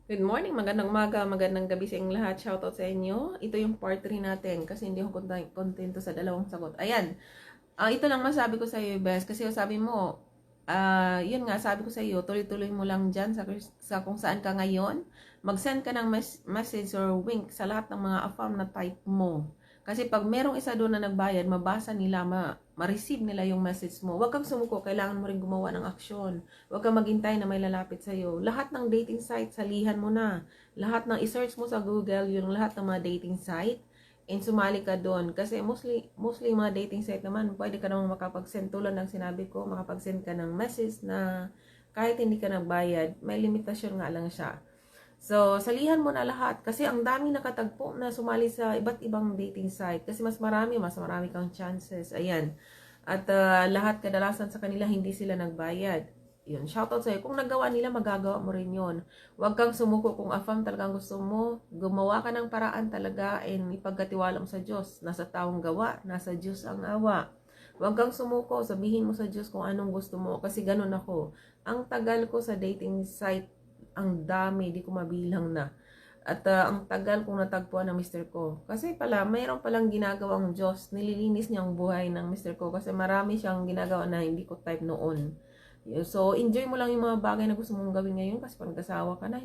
Good morning, magandang umaga, magandang gabi sa inyong lahat. Shoutout sa inyo. Ito yung part 3 natin kasi hindi ako kontento sa dalawang sagot. Ayan, ito lang masabi ko sa iyo, best. Kasi sabi mo, yun nga, sabi ko sa iyo, tuloy-tuloy mo lang dyan sa kung saan ka ngayon. Mag-send ka ng message or wink sa lahat ng mga affirm na type mo. Kasi pag merong isa doon na nagbayad, mabasa nila, ma-receive nila yung message mo. Huwag kang sumuko, kailangan mo rin gumawa ng aksyon. Huwag kang maghintay na may lalapit sa'yo. Lahat ng dating site, salihan mo na. Lahat ng i-search mo sa Google, yung lahat ng mga dating site, and sumali ka doon. Kasi mostly mga dating site naman, pwede ka naman makapag-send tulad ng sinabi ko, makapag-send ka ng message na kahit hindi ka nagbayad, may limitasyon nga lang siya. So, salihan mo na lahat kasi ang daming nakatagpo na sumali sa iba't ibang dating site kasi mas marami kang chances. Ayan. At lahat kadalasan sa kanila hindi sila nagbayad. Yun, shoutout sa'yo. Kung nagawa nila, magagawa mo rin yun. Huwag kang sumuko kung affirm talagang gusto mo. Gumawa ka ng paraan talaga and ipagkatiwala mo sa Diyos. Nasa taong gawa, nasa Diyos ang awa. Huwag kang sumuko, sabihin mo sa Diyos kung anong gusto mo kasi ganun ako. Ang tagal ko sa dating site, ang dami, di ko mabilang na. At ang tagal kong natagpuan ng mister ko. Kasi pala, mayroon palang ginagawang Diyos. Nililinis niya ang buhay ng mister ko. Kasi marami siyang ginagawa na hindi ko type noon. So, enjoy mo lang yung mga bagay na gusto mong gawin ngayon. Kasi pag nag-asawa ka na,